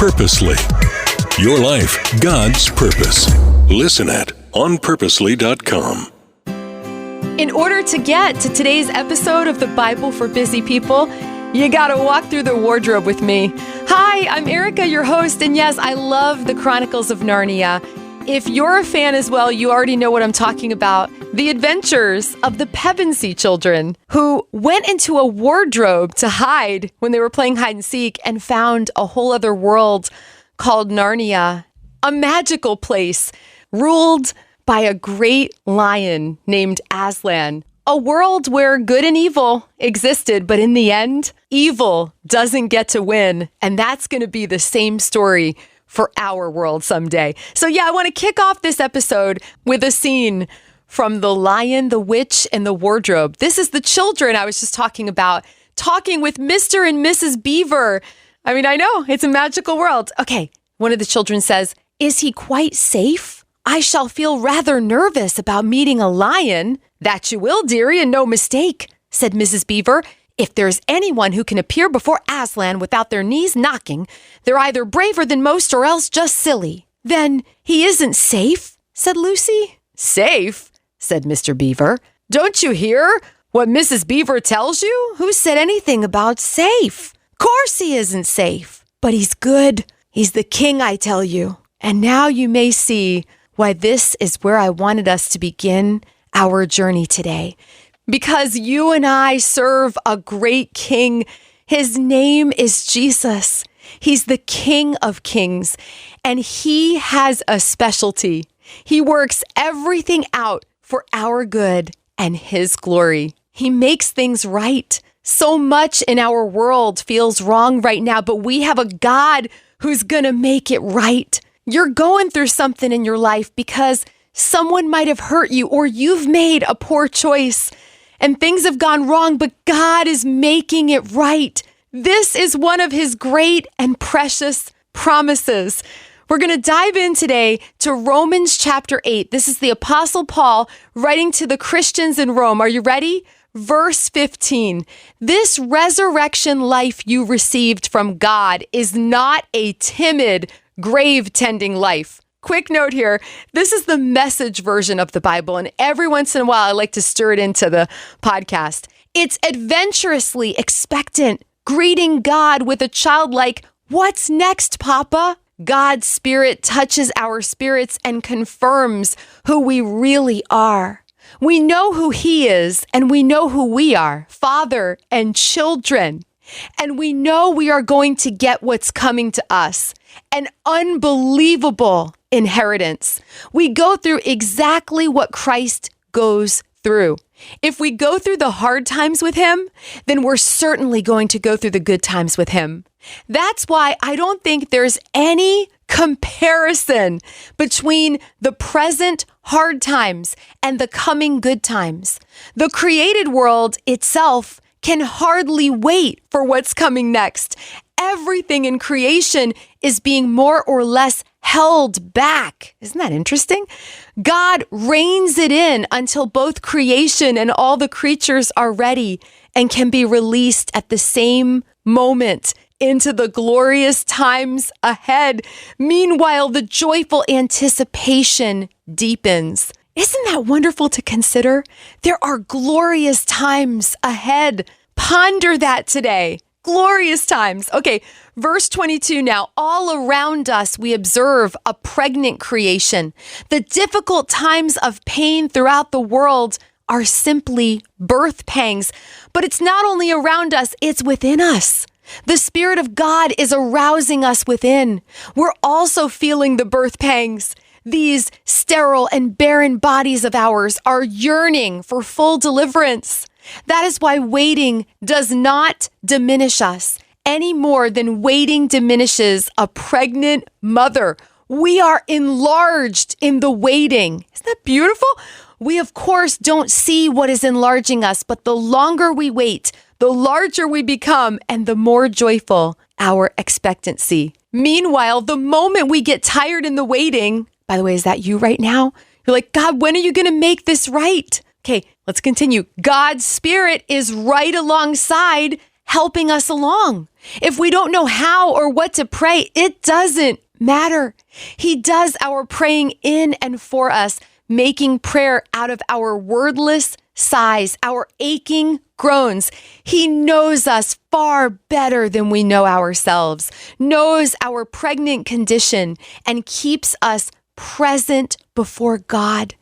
Purposely. Your life, God's purpose. Listen at onpurposely.com. In order to get to today's episode of the Bible for Busy People, you gotta walk through the wardrobe with me. Hi, I'm Erica, your host, and yes, I love the Chronicles of Narnia. If you're a fan as well, you already know what I'm talking about. The adventures of the Pevensey children who went into a wardrobe to hide when they were playing hide and seek and found a whole other world called Narnia, a magical place ruled by a great lion named Aslan. A world where good and evil existed, but in the end, evil doesn't get to win. And that's going to be the same story for our world someday. So yeah, I want to kick off this episode with a scene from The Lion, the Witch, and the Wardrobe. This is the children I was just talking about, talking with Mr. and Mrs. Beaver. I mean, I know, it's a magical world. Okay, one of the children says, "Is he quite safe? I shall feel rather nervous about meeting a lion." "That you will, dearie, and no mistake," said Mrs. Beaver. "If there's anyone who can appear before Aslan without their knees knocking, they're either braver than most or else just silly." "Then he isn't safe?" said Lucy. "Safe?" said Mr. Beaver. "Don't you hear what Mrs. Beaver tells you? Who said anything about safe? Course he isn't safe, but he's good. He's the king, I tell you." And now you may see why this is where I wanted us to begin our journey today. Because you and I serve a great king. His name is Jesus. He's the King of Kings, and he has a specialty. He works everything out for our good and his glory. He makes things right. So much in our world feels wrong right now, but we have a God who's going to make it right. You're going through something in your life because someone might have hurt you or you've made a poor choice and things have gone wrong, but God is making it right. This is one of his great and precious promises. We're going to dive in today to Romans chapter 8. This is the Apostle Paul writing to the Christians in Rome. Are you ready? Verse 15. "This resurrection life you received from God is not a timid, grave-tending life." Quick note here, this is the Message version of the Bible, and every once in a while I like to stir it into the podcast. It's adventurously expectant, greeting God with a childlike, "What's next, Papa?" God's Spirit touches our spirits and confirms who we really are. We know who he is, and we know who we are, Father and children. And we know we are going to get what's coming to us, an unbelievable inheritance. We go through exactly what Christ goes through. If we go through the hard times with him, then we're certainly going to go through the good times with him. That's why I don't think there's any comparison between the present hard times and the coming good times. The created world itself can hardly wait for what's coming next. Everything in creation is being more or less held back. Isn't that interesting? God reins it in until both creation and all the creatures are ready and can be released at the same moment into the glorious times ahead. Meanwhile, the joyful anticipation deepens. Isn't that wonderful to consider? There are glorious times ahead. Ponder that today. Glorious times. Okay, verse 22 now. All around us, we observe a pregnant creation. The difficult times of pain throughout the world are simply birth pangs. But it's not only around us, it's within us. The Spirit of God is arousing us within. We're also feeling the birth pangs. These sterile and barren bodies of ours are yearning for full deliverance. That is why waiting does not diminish us any more than waiting diminishes a pregnant mother. We are enlarged in the waiting. Isn't that beautiful? We, of course, don't see what is enlarging us, but the longer we wait, the larger we become and the more joyful our expectancy. Meanwhile, the moment we get tired in the waiting, by the way, is that you right now? You're like, God, when are you going to make this right? Okay, let's continue. God's Spirit is right alongside, helping us along. If we don't know how or what to pray, it doesn't matter. He does our praying in and for us, making prayer out of our wordless sighs, our aching groans. He knows us far better than we know ourselves, knows our pregnant condition, and keeps us present before God.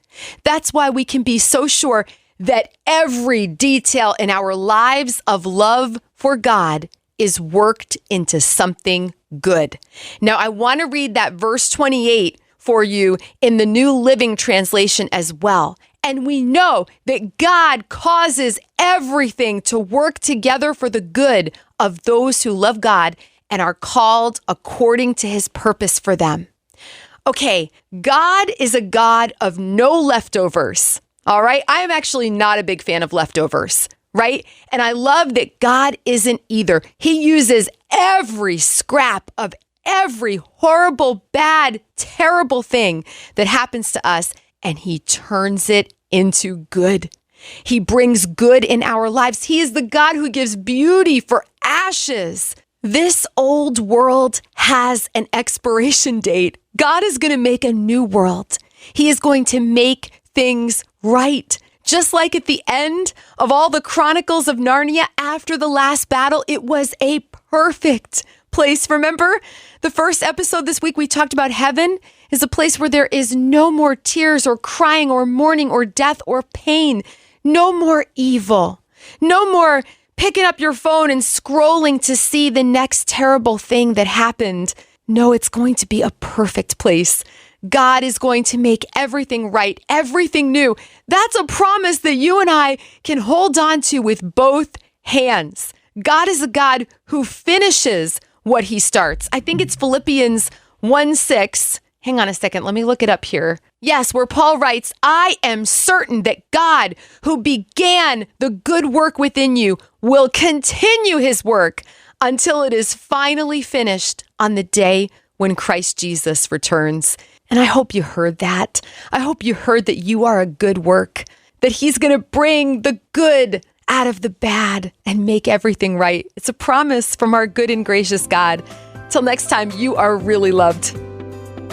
That's why we can be so sure that every detail in our lives of love for God is worked into something good. Now, I want to read that verse 28 for you in the New Living Translation as well. And we know that God causes everything to work together for the good of those who love God and are called according to his purpose for them. Okay, God is a God of no leftovers. All right, I am actually not a big fan of leftovers, right? And I love that God isn't either. He uses every scrap of every horrible, bad, terrible thing that happens to us, and he turns it into good. He brings good in our lives. He is the God who gives beauty for ashes. This old world has an expiration date. God is going to make a new world. He is going to make things right. Just like at the end of all the Chronicles of Narnia after the last battle, it was a perfect place. Remember the first episode this week, we talked about heaven is a place where there is no more tears or crying or mourning or death or pain. No more evil. No more picking up your phone and scrolling to see the next terrible thing that happened. No, it's going to be a perfect place. God is going to make everything right, everything new. That's a promise that you and I can hold on to with both hands. God is a God who finishes what he starts. I think it's Philippians 1:6. Hang on a second. Let me look it up here. Yes, where Paul writes, I am certain that God, who began the good work within you, will continue his work until it is finally finished on the day when Christ Jesus returns. And I hope you heard that. I hope you heard that you are a good work, that he's going to bring the good out of the bad and make everything right. It's a promise from our good and gracious God. Till next time, you are really loved.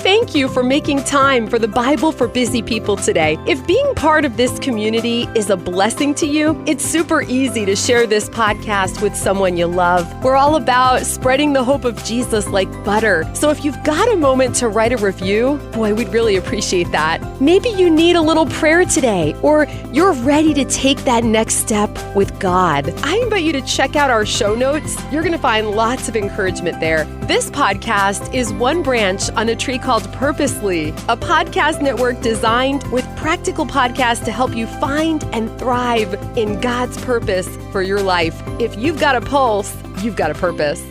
Thank you for making time for the Bible for Busy People today. If being part of this community is a blessing to you, it's super easy to share this podcast with someone you love. We're all about spreading the hope of Jesus like butter. So if you've got a moment to write a review, boy, we'd really appreciate that. Maybe you need a little prayer today, or you're ready to take that next step with God. I invite you to check out our show notes. You're going to find lots of encouragement there. This podcast is one branch on a tree called Purposely, a podcast network designed with practical podcasts to help you find and thrive in God's purpose for your life. If you've got a pulse, you've got a purpose.